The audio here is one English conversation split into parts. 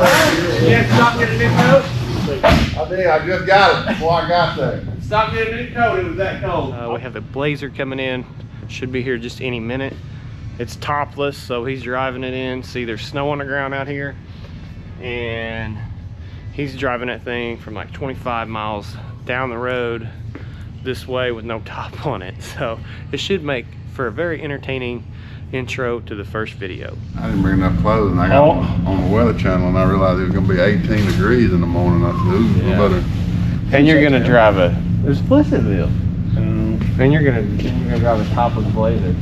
Yeah, stop getting a new coat. I did. I just got it before I got there. Stop getting a new coat. It was that cold. We have the Blazer coming in. Should be here just any minute. It's topless, so he's driving it in. See, there's snow on the ground out here, and he's driving that thing from like 25 miles down the road this way with no top on it. So it should make for a very entertaining intro to the first video. I didn't bring enough clothes, and I got on the weather channel, and I realized it was going to be 18 degrees in the morning. I said, ooh, Yeah. better. And you're gonna drive a, there's Blissville. And you're gonna drive a topless Blazer.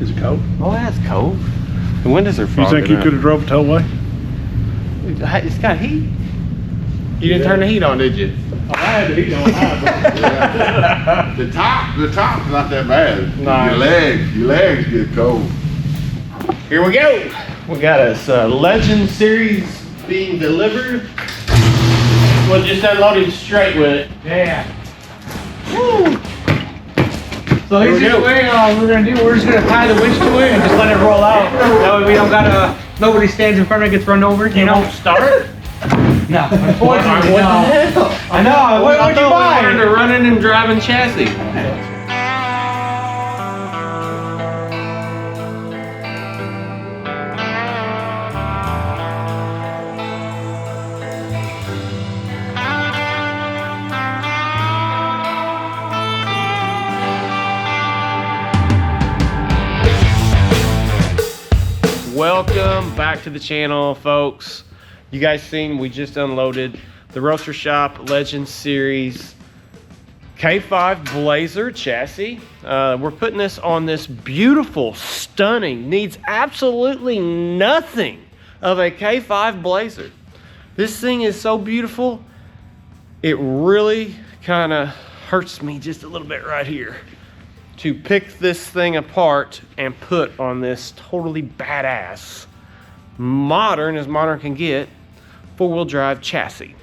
Is it cold? Oh, that's cold. The windows are You fogging think you up. could have drove it away? It's got heat. You didn't turn the heat on, did you? Oh, I had the heat on high. Yeah. The top's not that bad. Nah. Your legs get cold. Here we go. We got us Legend Series being delivered. We'll just unload him straight with it. Yeah. Woo! So Here we this is go. the way we're just gonna tie the winch to it and just let it roll out. That way we don't gotta, nobody stands in front of it, gets run over, you know? Start? No, unfortunately, What no. the hell? I know, what'd you buy? We learned a running and driving chassis. Welcome back to the channel, folks. You guys seen we just unloaded the Roadster Shop Legend Series K5 Blazer chassis. We're putting this on this beautiful, stunning, needs absolutely nothing of a K5 Blazer. This thing is so beautiful, it really kind of hurts me just a little bit right here to pick this thing apart and put on this totally badass, modern as modern can get, four-wheel drive chassis.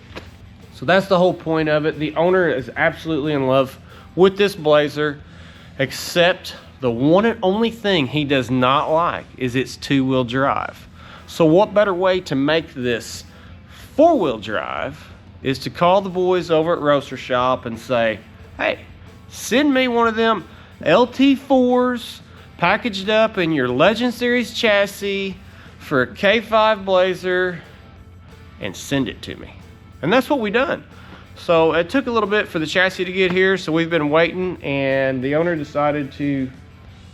So that's the whole point of it. The owner is absolutely in love with this Blazer, except the one and only thing he does not like is its two-wheel drive. So what better way to make this four-wheel drive is to call the boys over at Roadster Shop and say, hey, send me one of them LT4s packaged up in your Legend Series chassis for a K5 Blazer and send it to me. And that's what we done. So it took a little bit for the chassis to get here, so we've been waiting, and the owner decided to,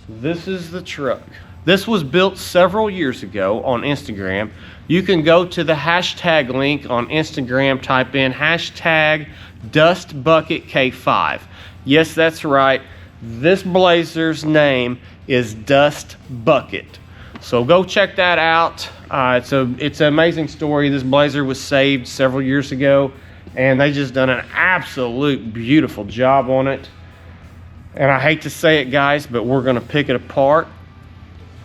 this is the truck. This was built several years ago on Instagram. You can go to the hashtag link on Instagram, type in hashtag DustBucketK5. Yes, that's right. This Blazer's name is Dust Bucket. So go check that out. It's an amazing story. This Blazer was saved several years ago, and they just done an absolute beautiful job on it. And I hate to say it, guys, but we're gonna pick it apart.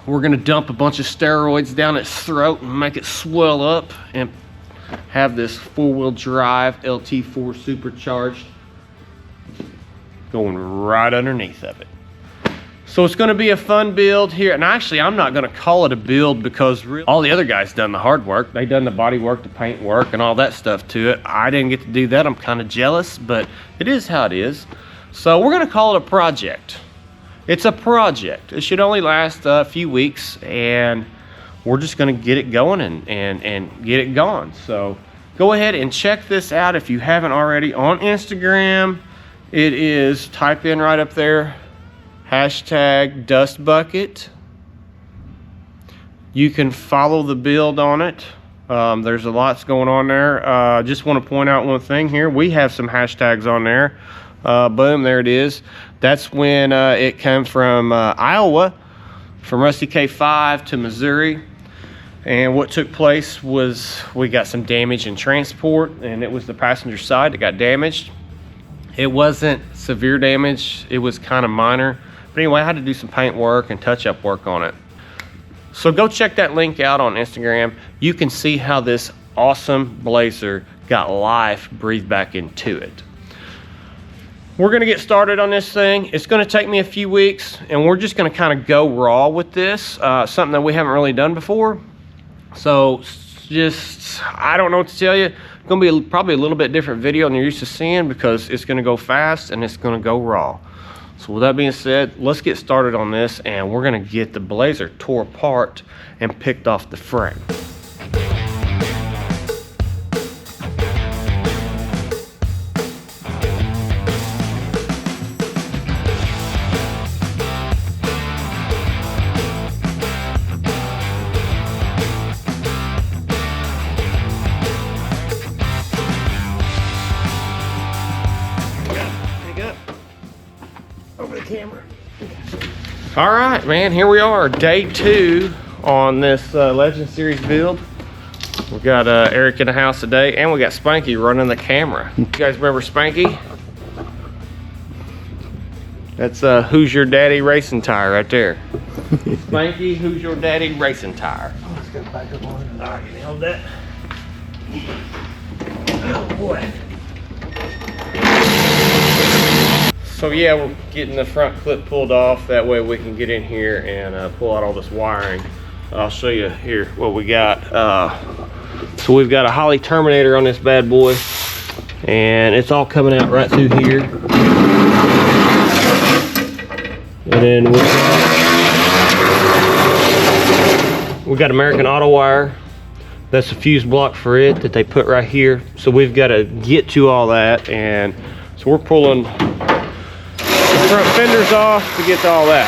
We're gonna dump a bunch of steroids down its throat and make it swell up and have this four-wheel drive LT4 supercharged going right underneath of it. So it's gonna be a fun build here. And actually, I'm not gonna call it a build because all the other guys done the hard work. They done the body work, the paint work, and all that stuff to it. I didn't get to do that. I'm kind of jealous, but it is how it is. So we're gonna call it a project. It's a project. It should only last a few weeks, and we're just gonna get it going and get it gone. So go ahead and check this out if you haven't already on Instagram. It is, type in right up there, hashtag DustBucket. You can follow the build on it. There's a lot going on there. Just want to point out one thing here. We have some hashtags on there. Boom, there it is. That's when it came from Iowa, from Rusty K5 to Missouri. And what took place was we got some damage in transport, and it was the passenger side that got damaged. It wasn't severe damage, it was kind of minor. But anyway, I had to do some paint work and touch-up work on it. So go check that link out on Instagram. You can see how this awesome Blazer got life breathed back into it. We're gonna get started on this thing. It's gonna take me a few weeks, and we're just gonna kind of go raw with this, something that we haven't really done before. So just, I don't know what to tell you. It's gonna be probably a little bit different video than you're used to seeing because it's gonna go fast and it's gonna go raw. So with that being said, let's get started on this and we're gonna get the Blazer tore apart and picked off the frame. All right, man, here we are, day 2 on this Legend Series build. We got Eric in the house today, and we got Spanky running the camera. You guys remember Spanky? That's Who's Your Daddy Racing Tire right there. Spanky, Who's Your Daddy Racing Tire. Oh, let's get back up on it. All right, you nailed that. Oh boy. So yeah, we're getting the front clip pulled off. That way we can get in here and pull out all this wiring. I'll show you here what we got. So we've got a Holley terminator on this bad boy, and it's all coming out right through here. And then we got American Auto wire. That's a fuse block for it that they put right here. So we've got to get to all that, and so we're pulling front fenders off to get to all that,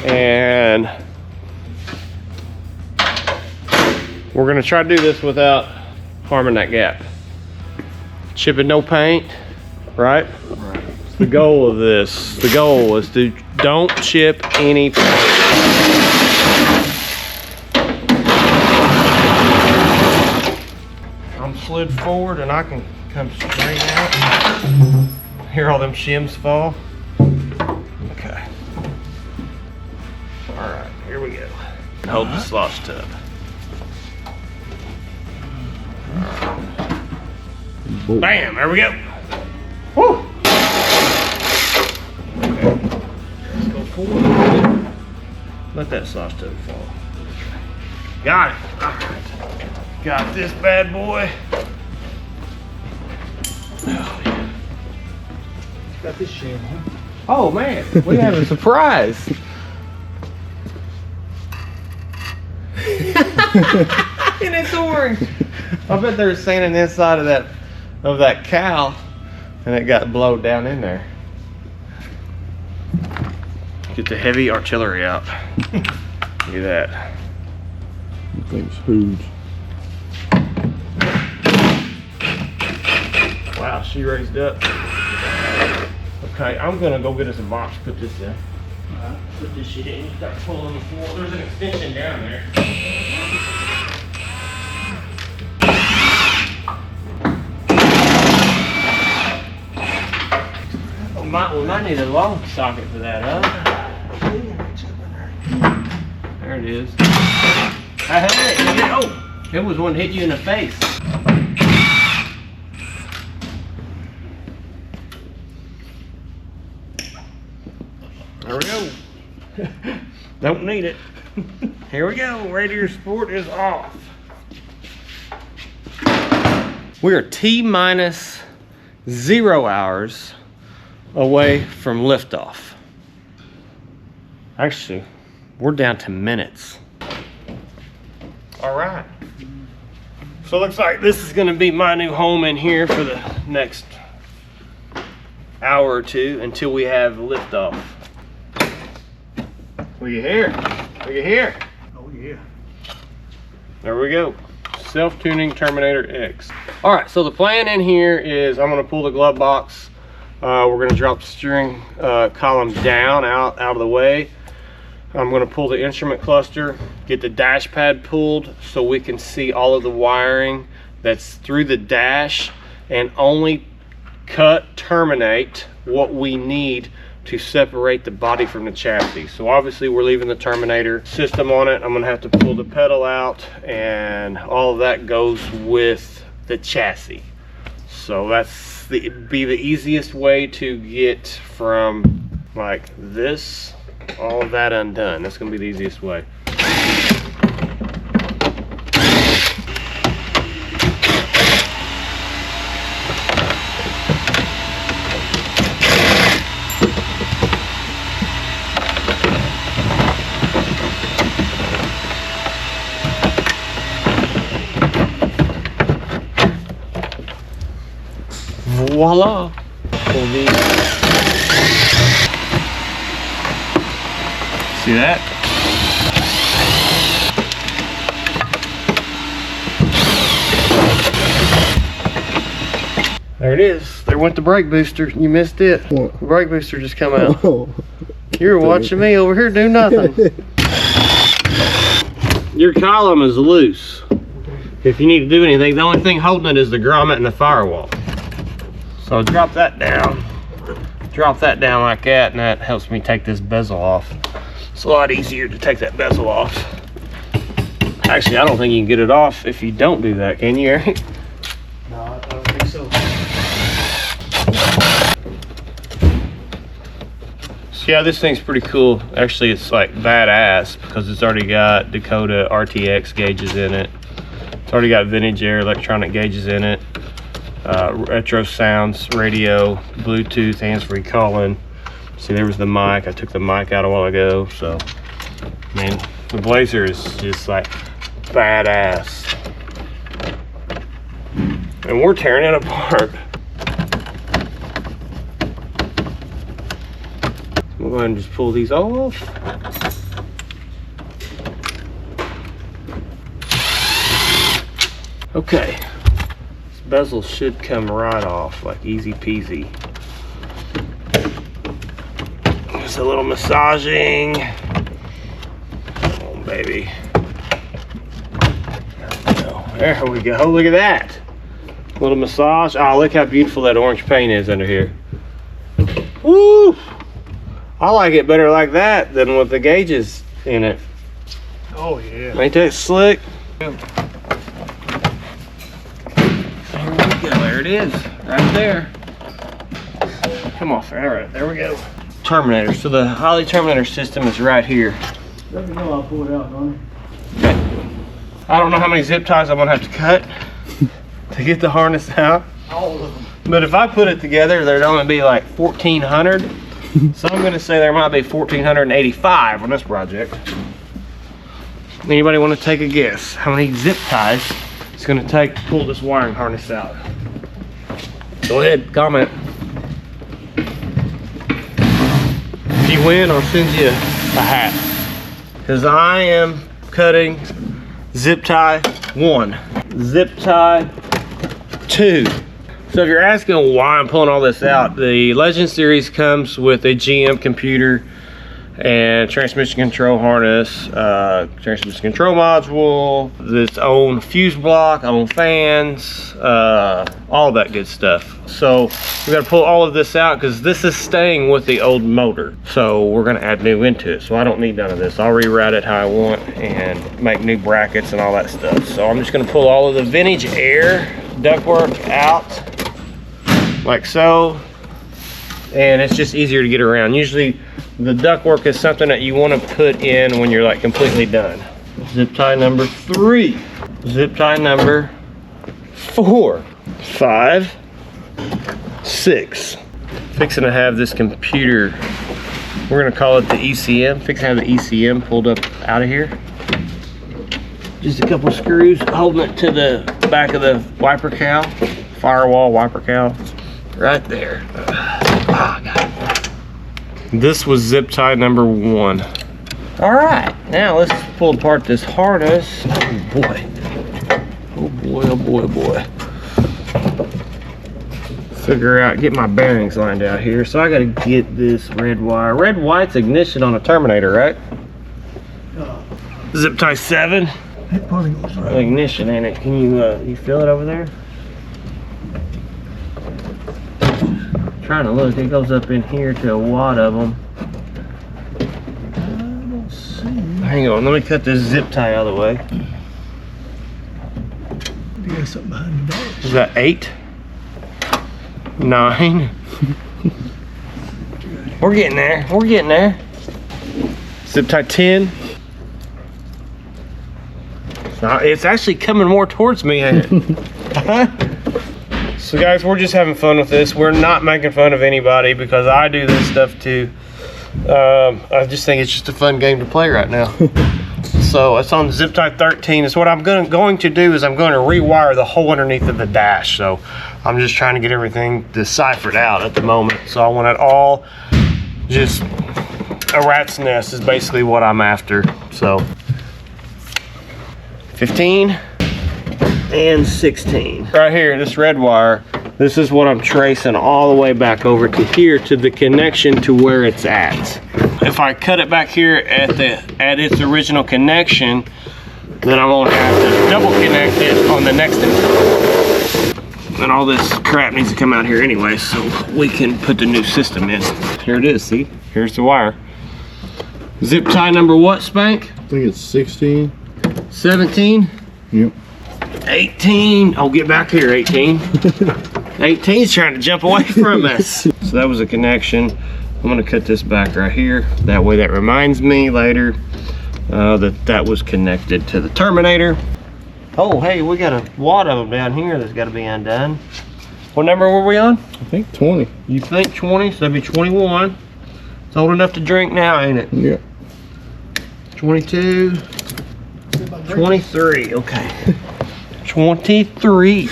and we're going to try to do this without harming that gap. Chipping no paint, right? Right. The goal of this, the goal is to don't chip any paint. I'm slid forward and I can come straight out. Hear all them shims fall. Okay. All right, here we go. Hold the slosh tub. Right. Bam, there we go. Woo! Okay. Let's go forward. Let that slosh tub fall. Got it. All right. Got this bad boy. Oh, yeah. Got this shim, huh? Oh man, we have a surprise. And it's orange. I bet they were sanding the inside of that cow and it got blowed down in there. Get the heavy artillery out. Look at that. That thing's huge. Wow, she raised up. Okay, I'm gonna go get us a box, put this in. Put this shit in, start pulling the floor. There's an extension down there. We might need a long socket for that, huh? There it is. Hey, oh, it was one hit you in the face. There we go. Don't need it. Here we go. Radiator support is off. We are T-minus 0 hours away from liftoff. Actually, we're down to minutes. All right. So it looks like this is going to be my new home in here for the next hour or two until we have liftoff. Look at here. Look at here. Oh yeah. There we go. Self-tuning Terminator X. All right, so the plan in here is I'm gonna pull the glove box. We're gonna drop the steering column down, out of the way. I'm gonna pull the instrument cluster, get the dash pad pulled so we can see all of the wiring that's through the dash, and only terminate what we need to separate the body from the chassis. So obviously we're leaving the Terminator system on it. I'm gonna have to pull the pedal out, and all of that goes with the chassis. So that's be the easiest way to get from like this, all of that undone. That's gonna be the easiest way. voila. Pull these. See that? There it is. There went the brake booster. You missed it. What? The brake booster just come out. You were watching me over here do nothing. Your column is loose. If you need to do anything, the only thing holding it is the grommet and the firewall. So drop that down. Drop that down like that, and that helps me take this bezel off. It's a lot easier to take that bezel off. Actually, I don't think you can get it off if you don't do that, can you, Eric? No, I don't think so. So yeah, this thing's pretty cool. Actually, it's like badass because it's already got Dakota RTX gauges in it. It's already got vintage air electronic gauges in it. Retro sounds, radio, Bluetooth, hands-free calling. See, there was the mic. I took the mic out a while ago. So, man, the Blazer is just like badass. And we're tearing it apart. We'll go ahead and just pull these off. Okay. This bezel should come right off, like easy peasy. Just a little massaging. Come on, baby. There we go. Look at that. A little massage. Oh, look how beautiful that orange paint is under here. Woo! I like it better like that than with the gauges in it. Oh yeah. Ain't that slick? There we go. There it is. Right there. Come off. All right. There we go. Terminator. So the Holley Terminator system is right here. Let me know, I'll pull it out, don't Okay. I don't know how many zip ties I'm gonna have to cut to get the harness out. All of them. But if I put it together, there'd only be like 1,400. So I'm gonna say there might be 1,485 on this project. Anybody want to take a guess how many zip ties it's gonna take to pull this wiring harness out? Go ahead, comment. If you win, I'll send you a hat. Because I am cutting zip tie 1, zip tie 2. So if you're asking why I'm pulling all this out, the Legend series comes with a GM computer and transmission control harness, transmission control module, its own fuse block, own fans, all that good stuff. So we got to pull all of this out because this is staying with the old motor. So we're going to add new into it. So I don't need none of this. I'll reroute it how I want and make new brackets and all that stuff. So I'm just going to pull all of the vintage air ductwork out like so, and it's just easier to get around. Usually the ductwork is something that you want to put in when you're like completely done. Zip tie number 3, zip tie number 4, 5, 6. Fixing to have this computer, we're gonna call it the ECM. Fixing to have the ECM pulled up out of here. Just a couple screws holding it to the back of the wiper cowl, firewall wiper cowl, right there. This was zip tie number 1. All right, now let's pull apart this harness. Oh boy, oh boy, oh boy, oh boy. Figure out, get my bearings lined out here. So I gotta get this red wire. Red white's ignition on a Terminator, right? Zip tie 7. It probably goes right. Ignition, ain't it? Can you feel it over there? Trying to look, it goes up in here to a wad of them. I don't see. Hang on, let me cut this zip tie out of the way. You got something behind the dash. Is that 8? 9? We're getting there, we're getting there. Zip tie 10. It's actually coming more towards me, ain't it? So guys, we're just having fun with this. We're not making fun of anybody because I do this stuff too. I just think it's just a fun game to play right now. So it's on zip tie 13. It's what I'm going to do is I'm going to rewire the whole underneath of the dash. So I'm just trying to get everything deciphered out at the moment. So I want it all just a rat's nest is basically what I'm after. So 15 and 16. Right here, this red wire, this is what I'm tracing all the way back over to here to the connection to where it's at. If I cut it back here at its original connection, then I'm gonna have to double connect it on the next one. And all this crap needs to come out here anyway, so we can put the new system in. Here it is, see? Here's the wire. Zip tie number what, Spank? I think it's 16. 17? Yep. 18. Oh, get back here, 18. 18's trying to jump away from us. So that was a connection. I'm gonna cut this back right here. That way that reminds me later that was connected to the terminator. Oh, hey, we got a wad of them down here that's gotta be undone. What number were we on? I think 20. You think 20, so that'd be 21. It's old enough to drink now, ain't it? Yeah. 22, 23, okay. 23,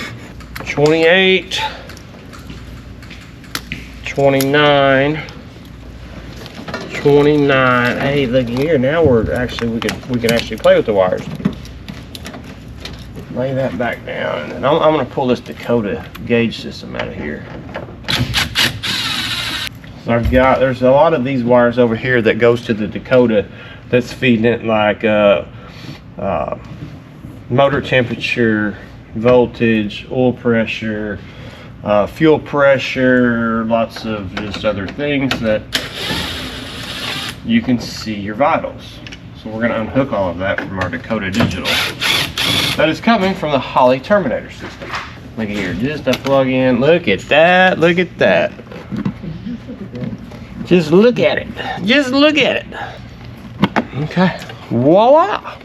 28, 29, 29. Hey, look here, now we're actually, we can actually play with the wires. Lay that back down, and I'm gonna pull this Dakota gauge system out of here. So there's a lot of these wires over here that goes to the Dakota that's feeding it like motor temperature, voltage, oil pressure, fuel pressure, lots of just other things that you can see your vitals. So we're gonna unhook all of that from our Dakota digital. That is coming from the Holley terminator system. Look at here, just a plug in. Look at that, look at that. Just look at it. Just look at it. Okay. Voila.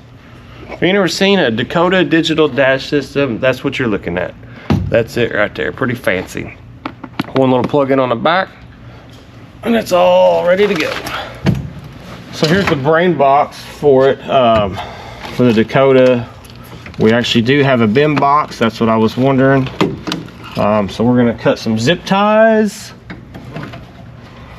If you've never seen a Dakota digital dash system, that's what you're looking at. That's it right there. Pretty fancy. One little plug-in on the back, and it's all ready to go. So here's the brain box for it. For the Dakota, we actually do have a bin box. That's what I was wondering. So we're gonna cut some zip ties.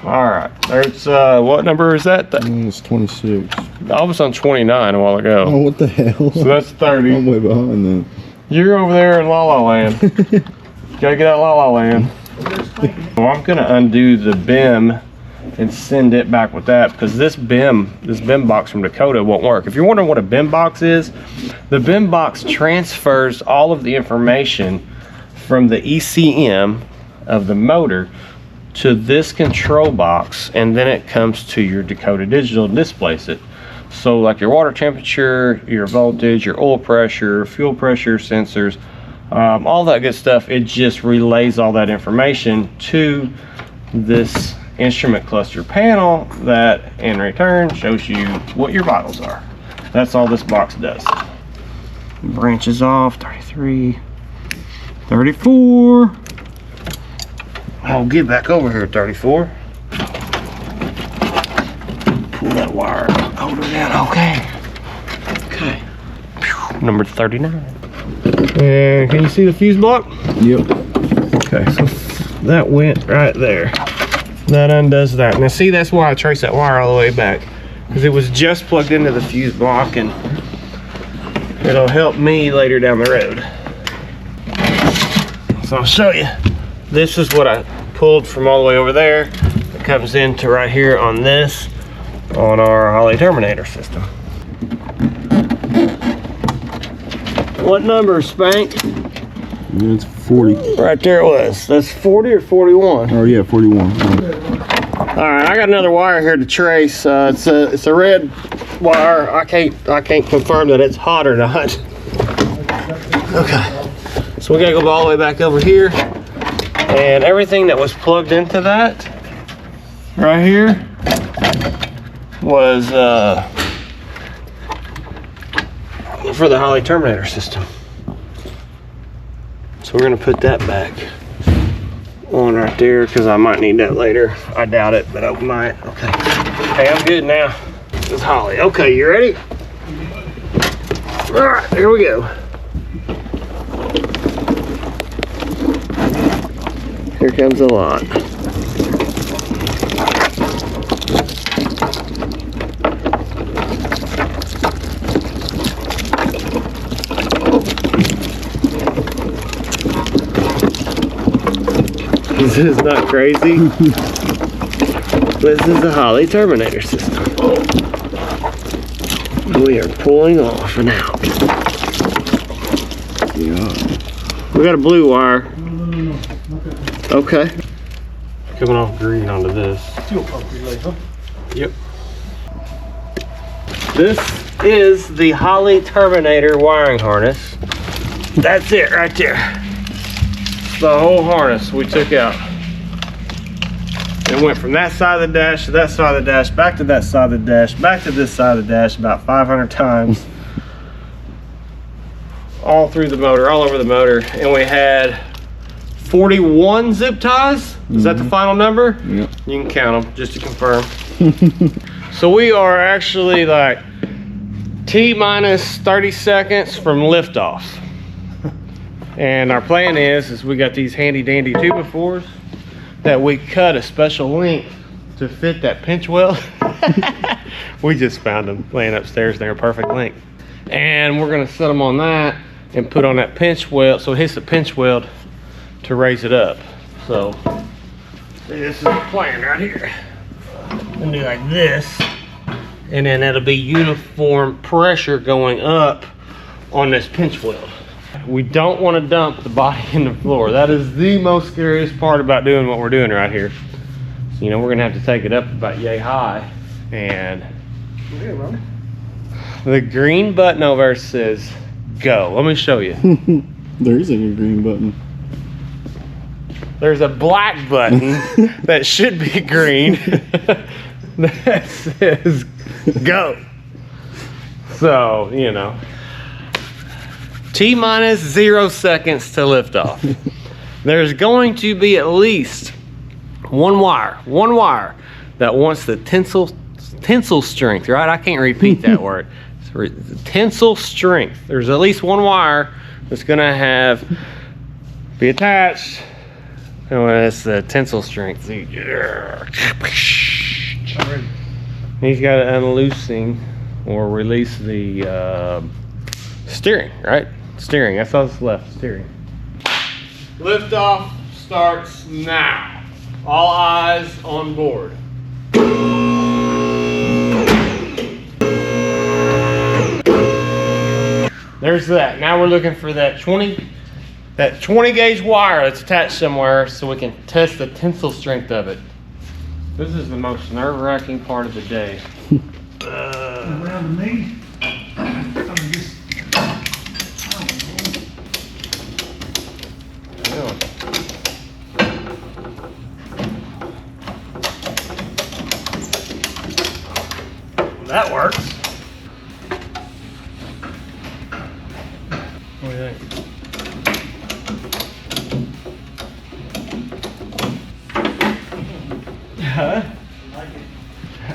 All right, there's, what number is that? It's 26. I was on 29 a while ago. Oh, what the hell? So that's 30. I'm way behind then. You're over there in La La Land. Gotta get out of La La Land. Well, I'm gonna undo the BIM and send it back with that, because this BIM box from Dakota won't work. If you're wondering what a BIM box is, the BIM box transfers all of the information from the ECM of the motor to this control box, and then it comes to your Dakota digital and displays it. So like your water temperature, your voltage, your oil pressure, fuel pressure sensors, all that good stuff, it just relays all that information to this instrument cluster panel that in return shows you what your vitals are. That's all this box does. Branches off, 33, 34. I'll get back over here, 34. Pull that wire, hold it down, okay. Okay. Whew, number 39. And can you see the fuse block? Yep. Okay, so that went right there. That undoes that. Now see, that's why I traced that wire all the way back, because it was just plugged into the fuse block, and it'll help me later down the road. So I'll show you. This is what I pulled from all the way over there. It comes into right here on this, on our Holley terminator system. What number, Spank? It's 40. Right there it was. That's 40 or 41? Oh yeah, 41. All right, I got another wire here to trace. It's a red wire. I can't confirm that it's hot or not. Okay, so we gotta go all the way back over here, and everything that was plugged into that right here was for the Holley terminator system. So we're gonna put that back on right there, because I might need that later. I doubt it, but I might. Okay. Hey, I'm good now. This is Holley. Okay, you ready? All right, here we go. Here comes the lot. This is not crazy. This is the Holley Terminator system. We are pulling off and out. Yeah. We got a blue wire. Okay. Coming off green onto this. Yep. This is the Holley Terminator wiring harness. That's it right there. The whole harness we took out. It went from that side of the dash to that side of the dash, back to that side of the dash, back to this side of the dash about 500 times. All through the motor, all over the motor. And we had 41 zip ties. Is that the final number? Yep. You can count them just to confirm. So we are actually like T-minus 30 seconds from liftoff. And our plan is we got these handy dandy 2x4s that we cut a special length to fit that pinch weld. We just found them laying upstairs. They're a perfect length. And we're gonna set them on that and put on that pinch weld so it hits the pinch weld to raise it up. So this is the plan right here. And do like this, and then it'll be uniform pressure going up on this pinch weld. We don't want to dump the body in the floor. That is the most scariest part about doing what we're doing right here. So, you know, we're gonna have to take it up about yay high, and the green button over there says go. Let me show you. There isn't a green button. There's a black button that should be green that says go. So, you know, T-minus 0 seconds to lift off. There's going to be at least one wire that wants the tensile strength, right? I can't repeat that word. Tensile strength. There's at least one wire that's gonna be attached. Oh, that's the tensile strength. He's got to unloosing or release the steering, right? Steering, that's all that's left, steering. Liftoff starts now. All eyes on board. There's that. Now we're looking for that 20 gauge wire that's attached somewhere so we can test the tensile strength of it. This is the most nerve-wracking part of the day. Around to me. That works. What do you think? Huh?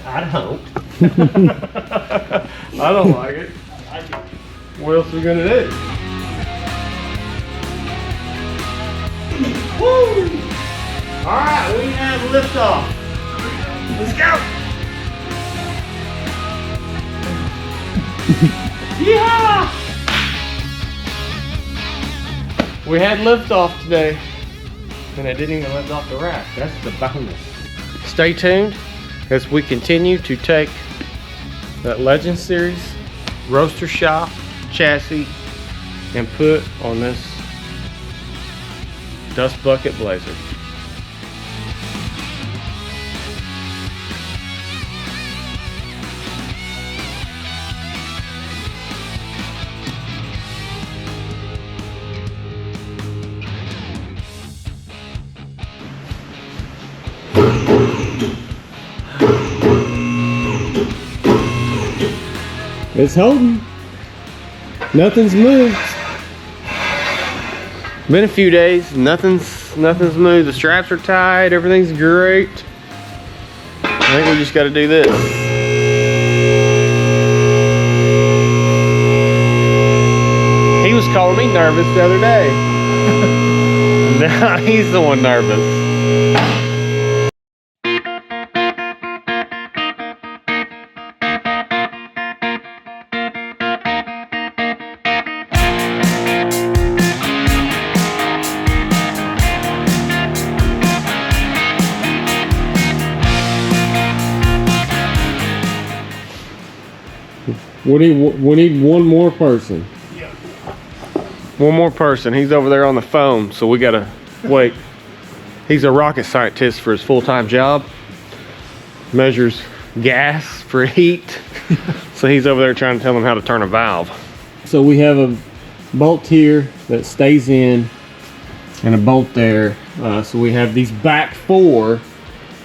I don't. I don't like it. What else are we gonna do? Woo! All right, we have liftoff. Let's go. Yeah! We had liftoff today, and I didn't even lift off the rack. That's the bonus. Stay tuned as we continue to take that Legend Series Roadster Shop chassis and put on this Dust Bucket Blazer. It's holding. Nothing's moved. Been a few days, nothing's moved. The straps are tight, everything's great. I think we just gotta do this. was calling me nervous the other day. Now he's the one nervous. We need one more person. One more person. He's over there on the phone, so we gotta wait. He's a rocket scientist for his full-time job. Measures gas for heat. So he's over there trying to tell him how to turn a valve. So we have a bolt here that stays in and a bolt there. So we have these back four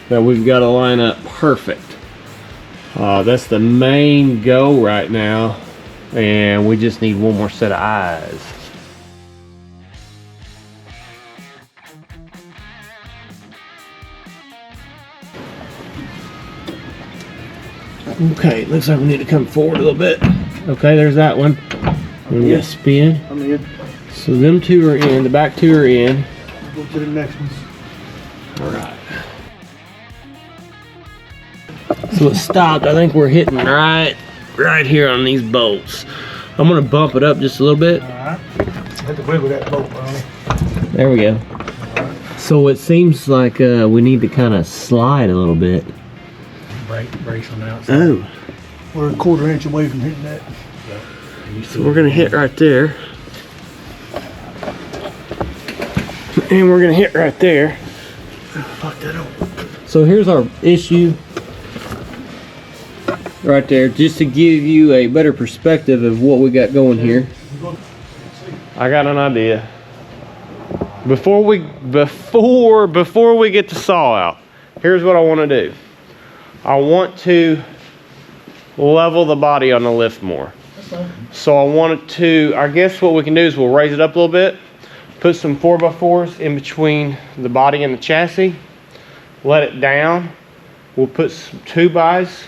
that we've got to line up perfect. That's the main go right now, and we just need one more set of eyes. Okay, looks like we need to come forward a little bit. Okay, there's that one. Yeah, spin. I'm in. So them two are in, the back two are in. Go to the next ones. All right. So it stopped. I think we're hitting right here on these bolts. I'm gonna bump it up just a little bit. Alright. Have to wiggle that bolt, Ronnie. There we go. So it seems like we need to kind of slide a little bit. Brace on the outside. Oh. We're a 1/4 inch away from hitting that. So we're gonna hit right there. And we're gonna hit right there. Fuck that up. So here's our issue. Right there, just to give you a better perspective of what we got going here. I got an idea. Before we get the saw out, here's what I want to do. I want to level the body on the lift more. So I wanted to, I guess what we can do is we'll raise it up a little bit, put some 4x4s in between the body and the chassis, let it down. We'll put some 2x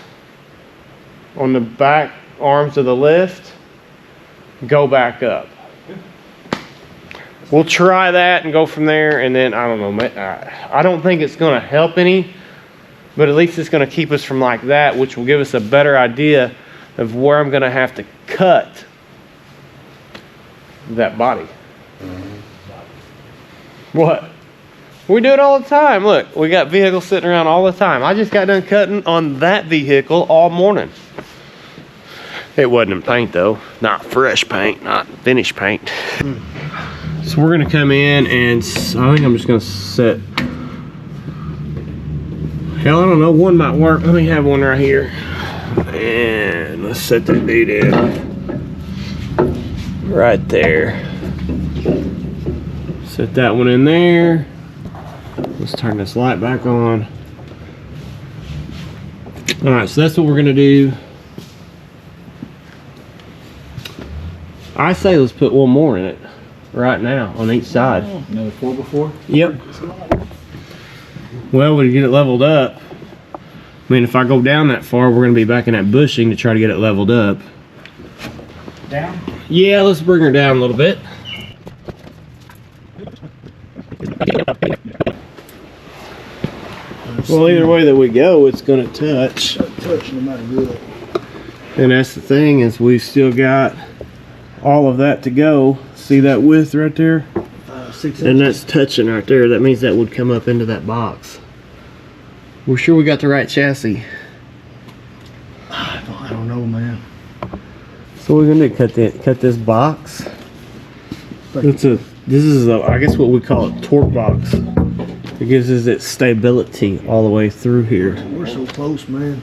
on the back arms of the lift, go back up. We'll try that and go from there, and then I don't know, I don't think it's gonna help any, but at least it's gonna keep us from like that, which will give us a better idea of where I'm gonna have to cut that body. What? We do it all the time. Look, we got vehicles sitting around all the time. I just got done cutting on that vehicle all morning. It wasn't in paint though, not fresh paint, not finished paint. So we're gonna come in and I think I'm just gonna set, hell, I don't know, one might work. Let me have one right here. And let's set that dude in. Right there. Set that one in there. Let's turn this light back on. All right, so that's what we're gonna do. I say let's put one more in it right now on each side. Another 4x4? Yep. Well, we get it leveled up. I mean, if I go down that far, we're gonna be back in that bushing to try to get it leveled up. Down? Yeah, let's bring her down a little bit. Well, either way that we go, it's gonna touch. Touch no matter what. And that's the thing, is we've still got all of that to go. See that width right there? 6 And inches. that's touching right there. That means that would come up into that box. We're sure we got the right chassis. I don't know, man. So we're gonna do, cut this box. This is a, I guess what we call a torque box. It gives us its stability all the way through here. We're so close, man.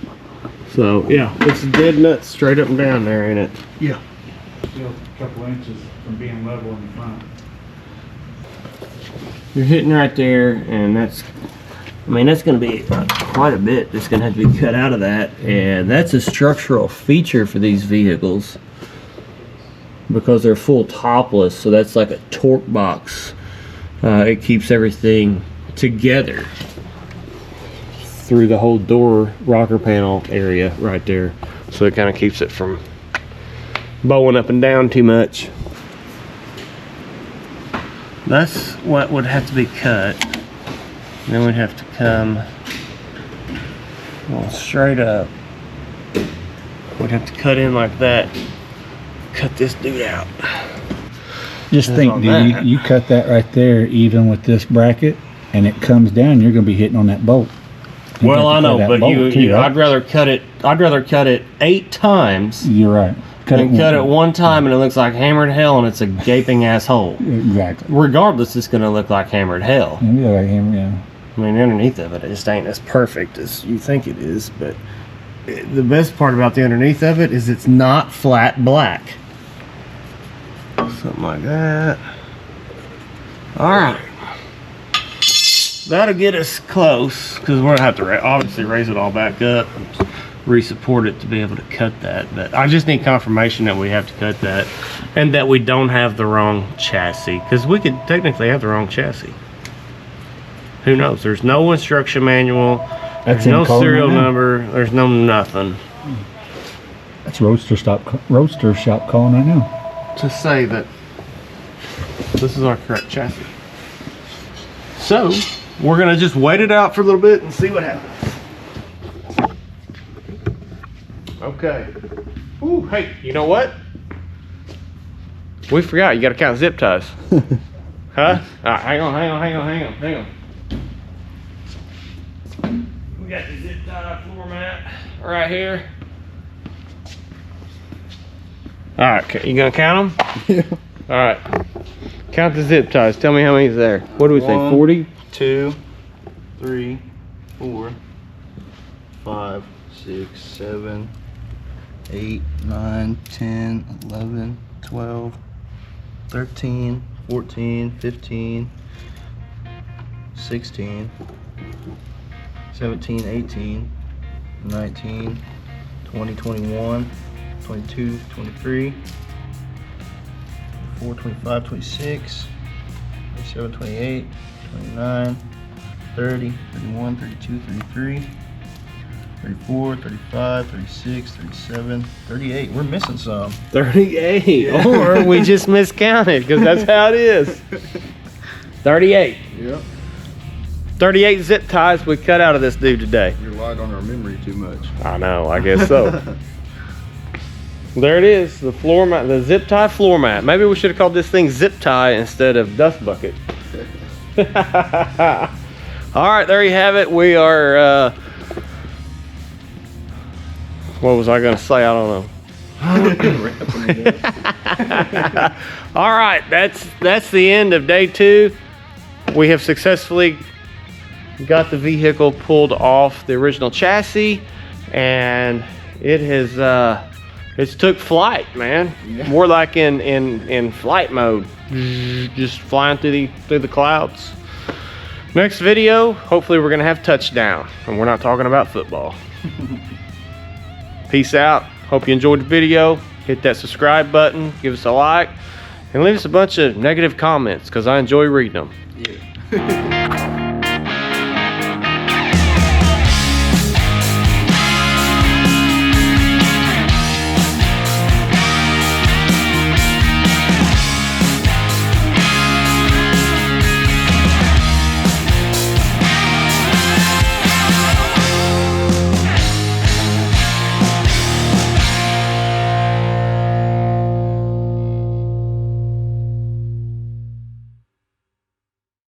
So yeah, it's dead nuts straight up and down there, ain't it? Yeah. Still a couple inches from being level in the front. You're hitting right there, and that's, I mean, that's going to be quite a bit that's going to have to be cut out of that, and that's a structural feature for these vehicles because they're full topless, so that's like a torque box. It keeps everything together through the whole door rocker panel area right there, so it kind of keeps it from bowing up and down too much. That's what would have to be cut. Then we'd have to come well, straight up. We'd have to cut in like that. Cut this dude out. Just That's think, on dude, that. you cut that right there, even with this bracket, and it comes down, you're gonna be hitting on that bolt. You Well, I got to cut know, that but bolt too, right? I'd rather cut it. I'd rather cut it 8 times You're right. than cut it one time and it looks like hammered hell and it's a gaping ass hole. Exactly. Regardless, it's gonna look like hammered hell. Yeah, like him, yeah. I mean, underneath of it, it just ain't as perfect as you think it is. But the best part about the underneath of it is it's not flat black. Something like that. All right. That'll get us close because we're gonna have to obviously raise it all back up, re-support it to be able to cut that. But I just need confirmation that we have to cut that and that we don't have the wrong chassis, because we could technically have the wrong chassis. Who knows? There's no instruction manual. There's no serial number. There's no nothing That's Roadster Shop calling right now. to say that this is our correct chassis. So we're gonna just wait it out for a little bit and see what happens. Okay. Ooh, hey, you know what? We forgot. You got to count zip ties. Huh? All right, hang on. We got the zip tie floor mat right here. All right, you gonna count them? Yeah. All right. Count the zip ties. Tell me how many's there. What do we say? 40? 2, 3, 4, 5, 6, 7, 8, 9, 10, 11, 12, 13, 14, 15, 16, 17, 18, 19, 20, 21, 22, 23, 24, 25, 26, 27, 28, 29, 30, 31, 32, 33, 34, 35, 36, 37, 38. We're missing some. 38. Or we just miscounted because that's how it is. 38. Yep. 38 zip ties we cut out of this dude today. We relied on our memory too much. I know, I guess so. There it is, the floor mat, the zip tie floor mat. Maybe we should have called this thing zip tie instead of dust bucket. All right, there you have it. We are, what was I gonna say? I don't know. All right, that's the end of day 2. We have successfully got the vehicle pulled off the original chassis, and it has it's took flight, man. Yeah. More like in flight mode, just flying through the clouds. Next video, hopefully we're gonna have touchdown, and we're not talking about football. Peace out. Hope you enjoyed the video. Hit that subscribe button, give us a like, and leave us a bunch of negative comments because I enjoy reading them. Yeah.